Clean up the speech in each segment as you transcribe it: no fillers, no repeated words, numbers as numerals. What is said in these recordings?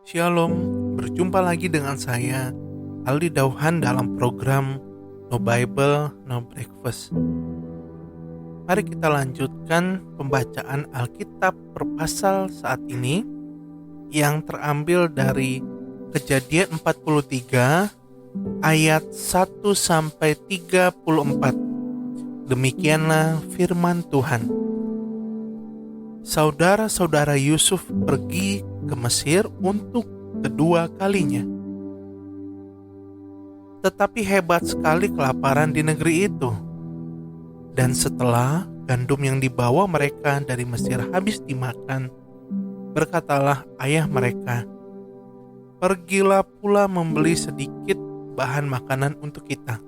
Shalom, berjumpa lagi dengan saya, Aldi Dauhan dalam program No Bible, No Breakfast. Mari kita lanjutkan pembacaan Alkitab per pasal saat ini yang terambil dari Kejadian 43 ayat 1 sampai 34. Demikianlah firman Tuhan. Saudara-saudara Yusuf pergi ke Mesir untuk kedua kalinya. Tetapi hebat sekali kelaparan di negeri itu. Dan setelah gandum yang dibawa mereka dari Mesir habis dimakan, berkatalah ayah mereka, "Pergilah pula membeli sedikit bahan makanan untuk kita."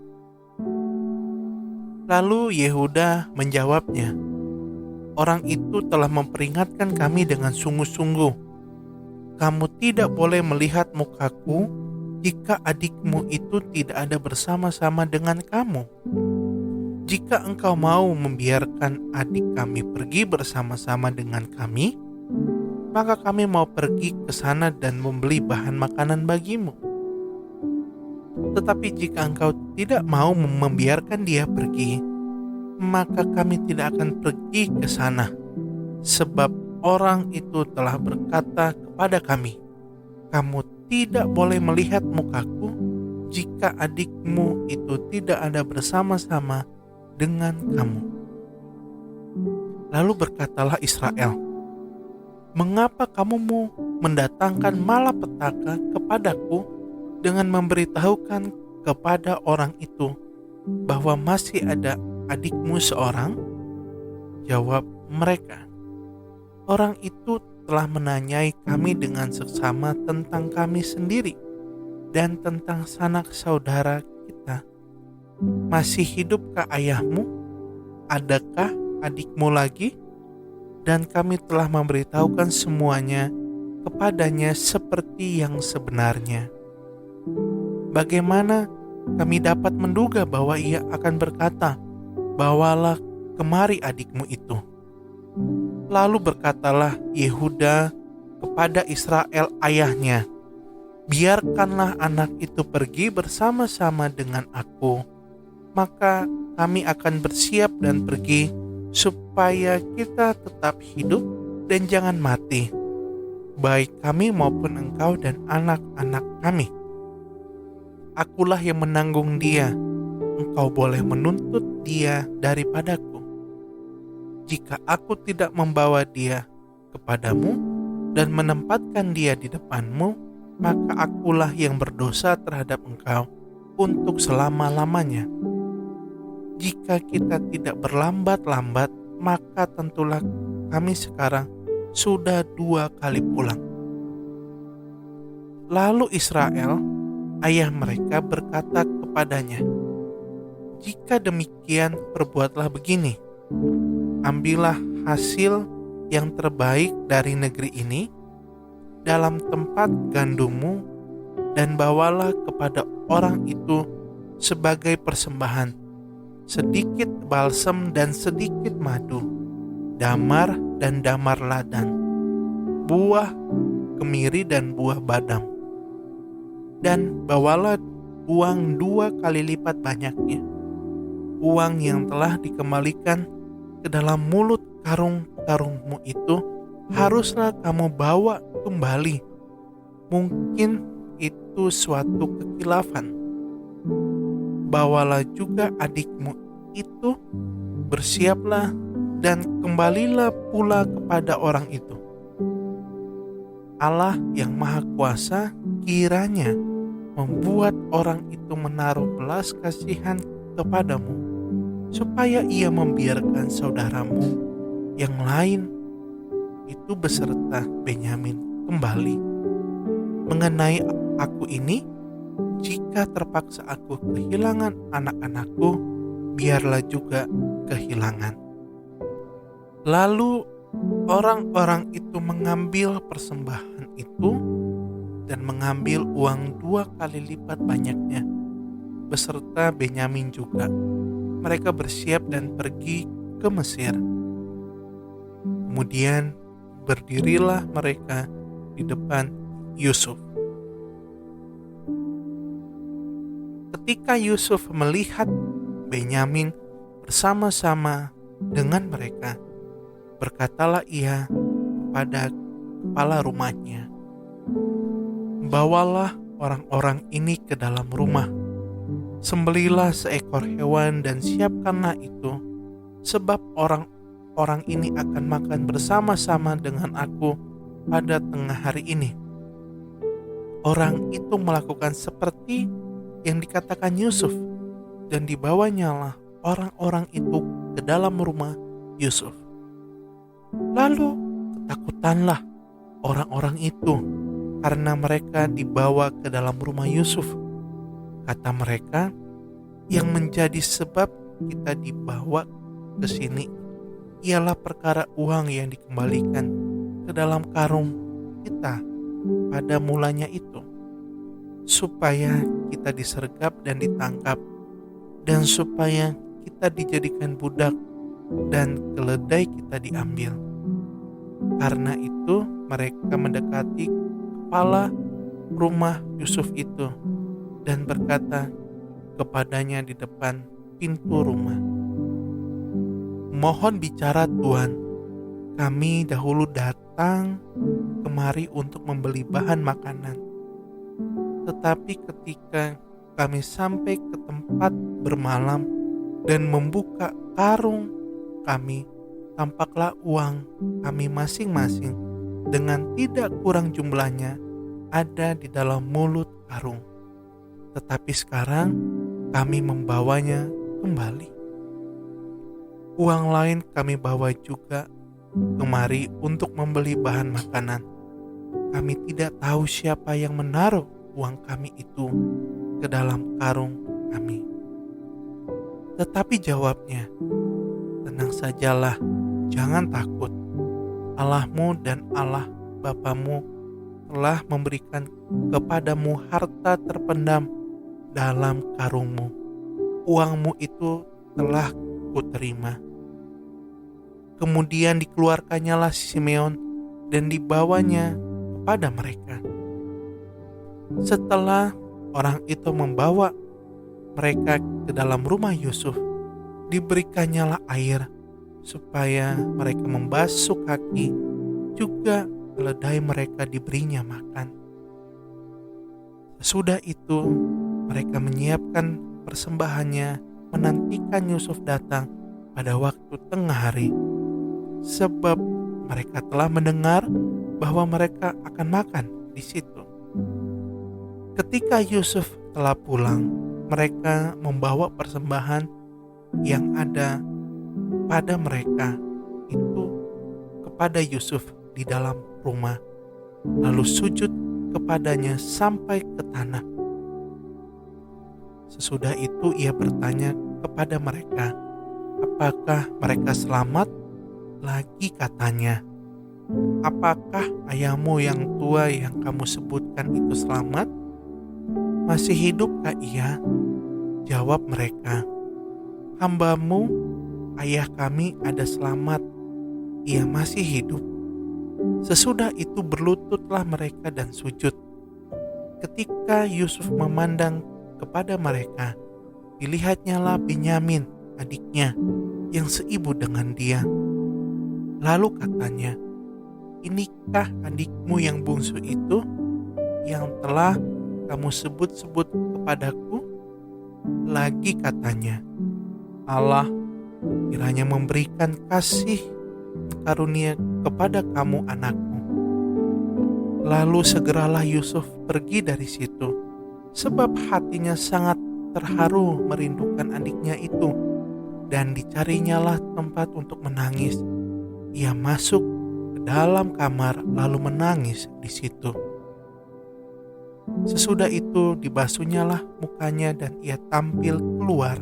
Lalu Yehuda menjawabnya, "Orang itu telah memperingatkan kami dengan sungguh-sungguh. Kamu tidak boleh melihat mukaku jika adikmu itu tidak ada bersama-sama dengan kamu. Jika engkau mau membiarkan adik kami pergi bersama-sama dengan kami, maka kami mau pergi ke sana dan membeli bahan makanan bagimu. Tetapi jika engkau tidak mau membiarkan dia pergi, maka kami tidak akan pergi ke sana, sebab orang itu telah berkata kepada kami, 'Kamu tidak boleh melihat mukaku jika adikmu itu tidak ada bersama-sama dengan kamu.' Lalu berkatalah Israel, 'Mengapa kamu mau mendatangkan malapetaka kepadaku dengan memberitahukan kepada orang itu bahwa masih ada adikmu seorang?' Jawab mereka, 'Orang itu telah menanyai kami dengan seksama tentang kami sendiri dan tentang sanak saudara kita. Masih hidupkah ayahmu? Adakah adikmu lagi?' Dan kami telah memberitahukan semuanya kepadanya seperti yang sebenarnya. Bagaimana kami dapat menduga bahwa ia akan berkata, 'Bawalah kemari adikmu itu?' Lalu berkatalah Yehuda kepada Israel ayahnya, 'Biarkanlah anak itu pergi bersama-sama dengan aku, maka kami akan bersiap dan pergi, supaya kita tetap hidup dan jangan mati, baik kami maupun engkau dan anak-anak kami. Akulah yang menanggung dia, engkau boleh menuntut dia daripadaku. Jika aku tidak membawa dia kepadamu dan menempatkan dia di depanmu, maka akulah yang berdosa terhadap engkau untuk selama-lamanya. Jika kita tidak berlambat-lambat, maka tentulah kami sekarang sudah 2 kali pulang.' Lalu Israel, ayah mereka, berkata kepadanya, 'Jika demikian, perbuatlah begini. Ambillah hasil yang terbaik dari negeri ini dalam tempat gandummu dan bawalah kepada orang itu sebagai persembahan sedikit balsem dan sedikit madu, damar dan damar ladang, buah kemiri dan buah badam. Dan bawalah uang 2 kali lipat banyaknya, uang yang telah dikembalikan ke dalam mulut karung-karungmu itu haruslah kamu bawa kembali. Mungkin itu suatu kekilafan. Bawalah juga adikmu itu, bersiaplah dan kembalilah pula kepada orang itu. Allah yang Maha Kuasa kiranya membuat orang itu menaruh belas kasihan kepadamu, supaya ia membiarkan saudaramu yang lain itu beserta Benyamin kembali. Mengenai aku ini, jika terpaksa aku kehilangan anak-anakku, biarlah juga kehilangan.' Lalu orang-orang itu mengambil persembahan itu dan mengambil uang 2 kali lipat banyaknya, beserta Benyamin juga. Mereka bersiap dan pergi ke Mesir. Kemudian berdirilah mereka di depan Yusuf. Ketika Yusuf melihat Benyamin bersama-sama dengan mereka, berkatalah ia kepada kepala rumahnya, "Bawalah orang-orang ini ke dalam rumah, sembelilah seekor hewan dan siapkanlah itu, sebab orang-orang ini akan makan bersama-sama dengan aku pada tengah hari ini." Orang itu melakukan seperti yang dikatakan Yusuf, dan dibawanyalah orang-orang itu ke dalam rumah Yusuf. Lalu ketakutanlah orang-orang itu karena mereka dibawa ke dalam rumah Yusuf. Kata mereka, "Yang menjadi sebab kita dibawa ke sini ialah perkara uang yang dikembalikan ke dalam karung kita pada mulanya itu, supaya kita disergap dan ditangkap, dan supaya kita dijadikan budak dan keledai kita diambil." Karena itu mereka mendekati kepala rumah Yusuf itu dan berkata kepadanya di depan pintu rumah, "Mohon bicara Tuan, kami dahulu datang kemari untuk membeli bahan makanan. Tetapi ketika kami sampai ke tempat bermalam dan membuka karung kami, tampaklah uang kami masing-masing dengan tidak kurang jumlahnya ada di dalam mulut karung. Tetapi sekarang kami membawanya kembali. Uang lain kami bawa juga kemari untuk membeli bahan makanan. Kami tidak tahu siapa yang menaruh uang kami itu ke dalam karung kami." Tetapi jawabnya, "Tenang sajalah, jangan takut. Allahmu dan Allah Bapamu telah memberikan kepadamu harta terpendam dalam karungmu. Uangmu itu telah kuterima." Kemudian dikeluarkannyalah Simeon dan dibawanya kepada mereka. Setelah orang itu membawa mereka ke dalam rumah Yusuf, diberikannya air supaya mereka membasuh kaki, juga keledai mereka diberinya makan. Sesudah itu mereka menyiapkan persembahannya, menantikan Yusuf datang pada waktu tengah hari, sebab mereka telah mendengar bahwa mereka akan makan di situ. Ketika Yusuf telah pulang, mereka membawa persembahan yang ada pada mereka itu kepada Yusuf di dalam rumah, lalu sujud kepadanya sampai ke tanah. Sesudah itu ia bertanya kepada mereka, "Apakah mereka selamat?" Lagi katanya, "Apakah ayahmu yang tua yang kamu sebutkan itu selamat? Masih hidupkah ia?" Jawab mereka, "Hambamu, ayah kami ada selamat, ia masih hidup." Sesudah itu berlututlah mereka dan sujud. Ketika Yusuf memandang kepada mereka, dilihatnyalah Benyamin, adiknya, yang seibu dengan dia. Lalu katanya, "Inikah adikmu yang bungsu itu, yang telah kamu sebut-sebut kepadaku?" Lagi katanya, "Allah kiranya memberikan kasih karunia kepada kamu, anakku." Lalu segeralah Yusuf pergi dari situ, sebab hatinya sangat terharu merindukan adiknya itu, dan dicarinyalah tempat untuk menangis. Ia masuk ke dalam kamar lalu menangis di situ. Sesudah itu dibasuhnyalah mukanya dan ia tampil keluar.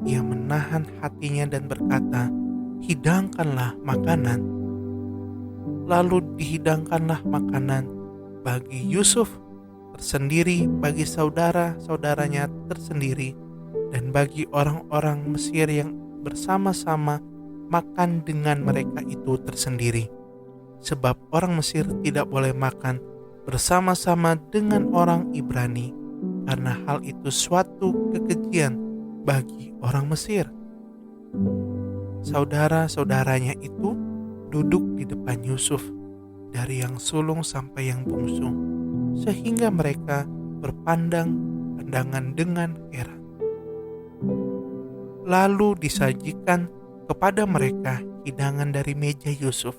Ia menahan hatinya dan berkata, "Hidangkanlah makanan." Lalu dihidangkanlah makanan bagi Yusuf tersendiri, bagi saudara-saudaranya tersendiri, dan bagi orang-orang Mesir yang bersama-sama makan dengan mereka itu tersendiri. Sebab orang Mesir tidak boleh makan bersama-sama dengan orang Ibrani, karena hal itu suatu kekejian bagi orang Mesir. Saudara-saudaranya itu duduk di depan Yusuf, dari yang sulung sampai yang bungsu, sehingga mereka berpandang-pandangan dengan heran. Lalu disajikan kepada mereka hidangan dari meja Yusuf.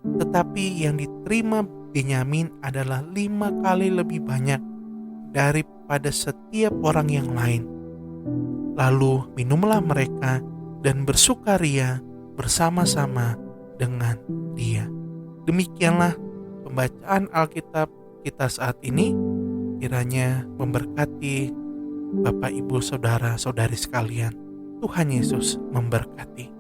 Tetapi yang diterima Benyamin adalah 5 kali lebih banyak daripada setiap orang yang lain. Lalu minumlah mereka dan bersukaria bersama-sama dengan dia. Demikianlah pembacaan Alkitab kita saat ini. Kiranya memberkati Bapak, Ibu, Saudara-saudari sekalian. Tuhan Yesus memberkati.